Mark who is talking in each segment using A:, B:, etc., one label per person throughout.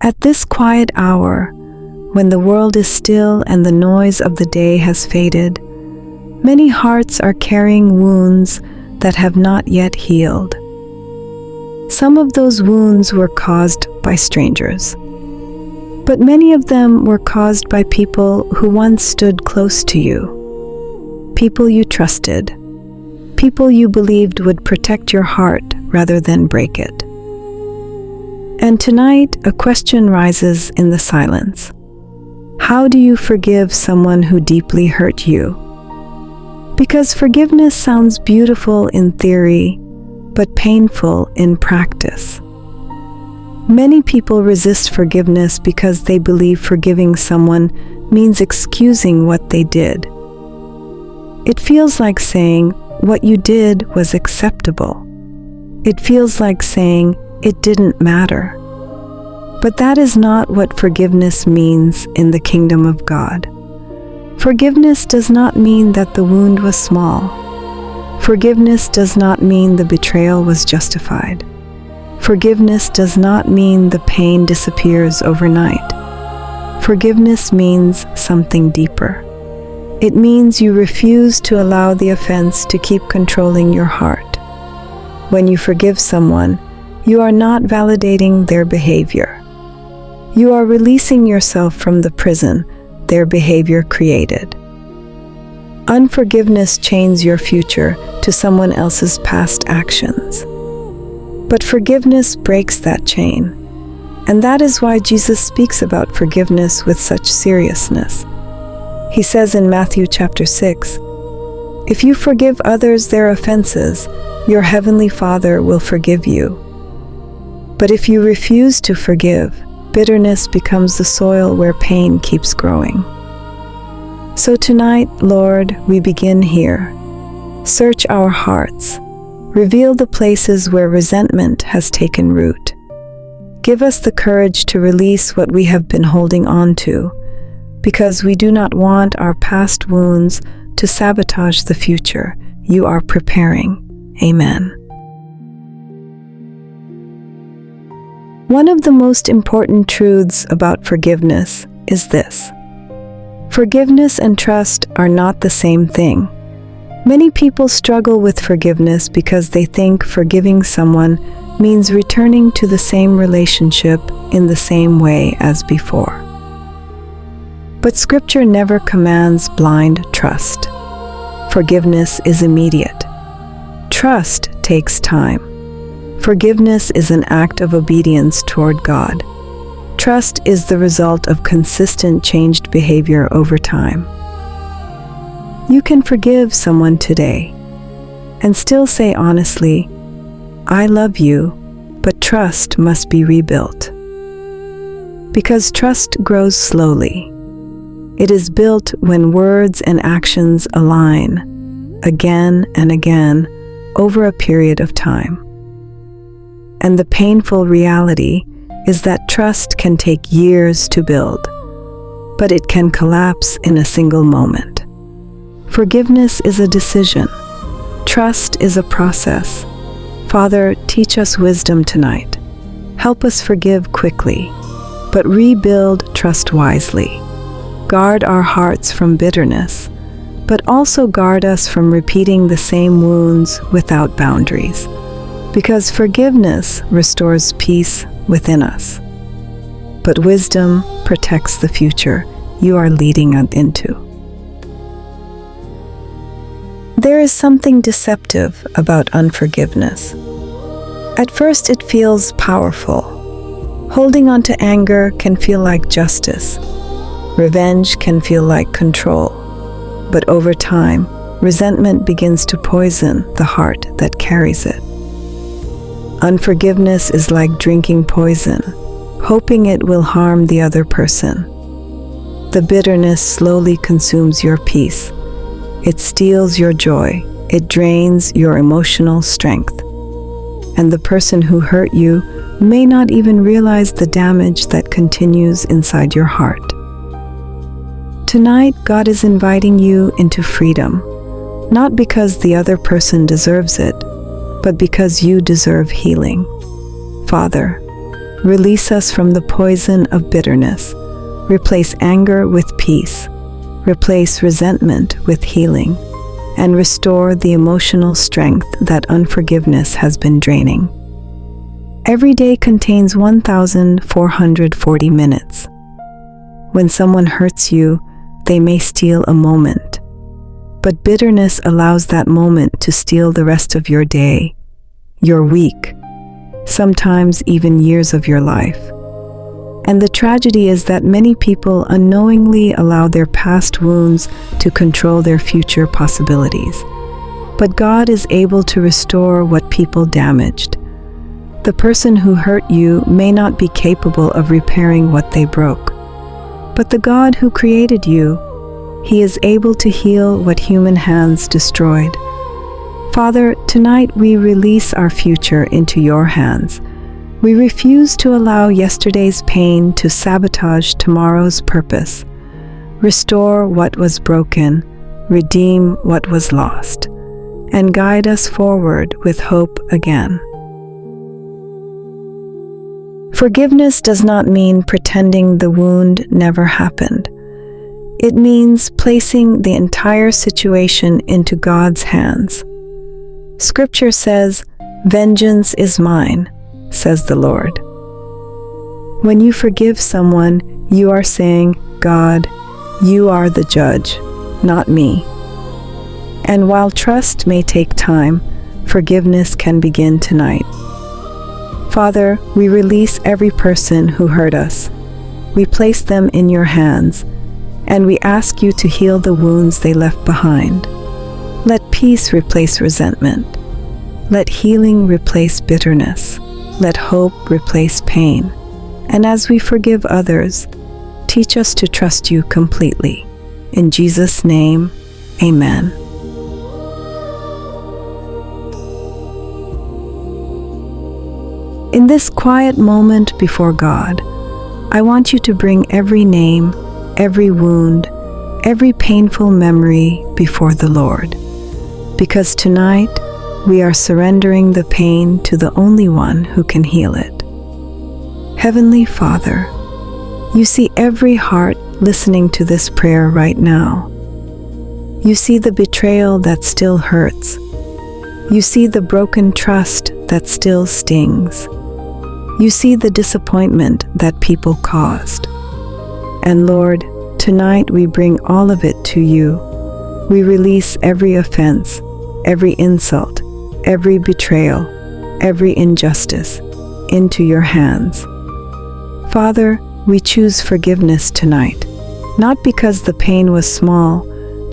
A: At this quiet hour, when the world is still and the noise of the day has faded, many hearts are carrying wounds that have not yet healed. Some of those wounds were caused by strangers, but many of them were caused by people who once stood close to you, people you trusted, people you believed would protect your heart rather than break it. And tonight, a question rises in the silence. How do you forgive someone who deeply hurt you? Because forgiveness sounds beautiful in theory, but painful in practice. Many people resist forgiveness because they believe forgiving someone means excusing what they did. It feels like saying, what you did was acceptable. It feels like saying, it didn't matter. But that is not what forgiveness means in the kingdom of God. Forgiveness does not mean that the wound was small. Forgiveness does not mean the betrayal was justified. Forgiveness does not mean the pain disappears overnight. Forgiveness means something deeper. It means you refuse to allow the offense to keep controlling your heart. When you forgive someone, you are not validating their behavior. You are releasing yourself from the prison their behavior created. Unforgiveness chains your future to someone else's past actions. But forgiveness breaks that chain. And that is why Jesus speaks about forgiveness with such seriousness. He says in Matthew chapter 6, "If you forgive others their offenses, your heavenly Father will forgive you. But if you refuse to forgive, bitterness becomes the soil where pain keeps growing." So tonight, Lord, we begin here. Search our hearts. Reveal the places where resentment has taken root. Give us the courage to release what we have been holding on to, because we do not want our past wounds to sabotage the future you are preparing. Amen. One of the most important truths about forgiveness is this: forgiveness and trust are not the same thing. Many people struggle with forgiveness because they think forgiving someone means returning to the same relationship in the same way as before. But Scripture never commands blind trust. Forgiveness is immediate. Trust takes time. Forgiveness is an act of obedience toward God. Trust is the result of consistent changed behavior over time. You can forgive someone today and still say honestly, "I love you, but trust must be rebuilt." Because trust grows slowly. It is built when words and actions align, again and again, over a period of time. And the painful reality is that trust can take years to build, but it can collapse in a single moment. Forgiveness is a decision. Trust is a process. Father, teach us wisdom tonight. Help us forgive quickly, but rebuild trust wisely. Guard our hearts from bitterness, but also guard us from repeating the same wounds without boundaries. Because forgiveness restores peace within us, but wisdom protects the future you are leading us into. There is something deceptive about unforgiveness. At first, it feels powerful. Holding on to anger can feel like justice. Revenge can feel like control. But over time, resentment begins to poison the heart that carries it. Unforgiveness is like drinking poison, hoping it will harm the other person. The bitterness slowly consumes your peace. It steals your joy. It drains your emotional strength. And the person who hurt you may not even realize the damage that continues inside your heart. Tonight, God is inviting you into freedom, not because the other person deserves it, but because you deserve healing. Father, release us from the poison of bitterness. Replace anger with peace. Replace resentment with healing. And restore the emotional strength that unforgiveness has been draining. Every day contains 1,440 minutes. When someone hurts you, they may steal a moment. But bitterness allows that moment to steal the rest of your day, your week, sometimes even years of your life. And the tragedy is that many people unknowingly allow their past wounds to control their future possibilities. But God is able to restore what people damaged. The person who hurt you may not be capable of repairing what they broke. But the God who created you, He is able to heal what human hands destroyed. Father, tonight we release our future into your hands. We refuse to allow yesterday's pain to sabotage tomorrow's purpose. Restore what was broken, redeem what was lost, and guide us forward with hope again. Forgiveness does not mean pretending the wound never happened. It means placing the entire situation into God's hands. Scripture says, "Vengeance is mine," says the Lord. When you forgive someone, you are saying, "God, you are the judge, not me." And while trust may take time, forgiveness can begin tonight. Father, we release every person who hurt us. We place them in your hands, and we ask you to heal the wounds they left behind. Let peace replace resentment. Let healing replace bitterness. Let hope replace pain. And as we forgive others, teach us to trust you completely. In Jesus' name, amen. In this quiet moment before God, I want you to bring every name, every wound, every painful memory before the Lord. Because tonight, we are surrendering the pain to the only one who can heal it. Heavenly Father, you see every heart listening to this prayer right now. You see the betrayal that still hurts. You see the broken trust that still stings. You see the disappointment that people caused. And Lord, tonight we bring all of it to you. We release every offense, every insult, every betrayal, every injustice into your hands. Father, we choose forgiveness tonight, not because the pain was small,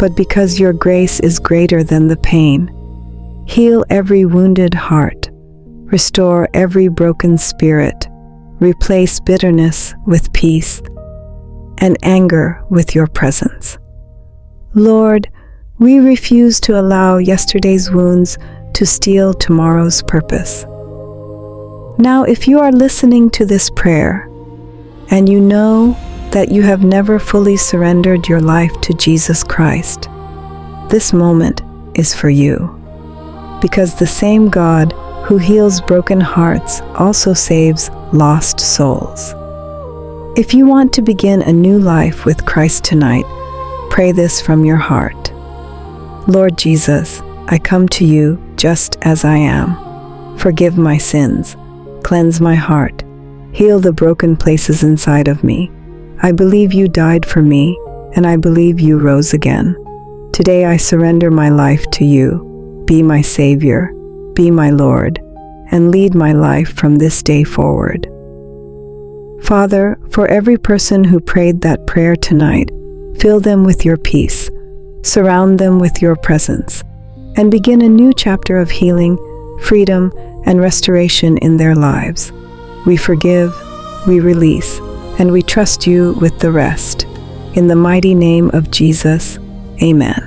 A: but because your grace is greater than the pain. Heal every wounded heart. Restore every broken spirit. Replace bitterness with peace and anger with your presence. Lord, we refuse to allow yesterday's wounds to steal tomorrow's purpose. Now, if you are listening to this prayer and you know that you have never fully surrendered your life to Jesus Christ, this moment is for you. Because the same God who heals broken hearts also saves lost souls. If you want to begin a new life with Christ tonight, pray this from your heart. Lord Jesus, I come to you just as I am. Forgive my sins. Cleanse my heart. Heal the broken places inside of me. I believe you died for me, and I believe you rose again. Today I surrender my life to you. Be my Savior, be my Lord, and lead my life from this day forward. Father, for every person who prayed that prayer tonight, fill them with your peace, surround them with your presence, and begin a new chapter of healing, freedom, and restoration in their lives. We forgive, we release, and we trust you with the rest. In the mighty name of Jesus, amen.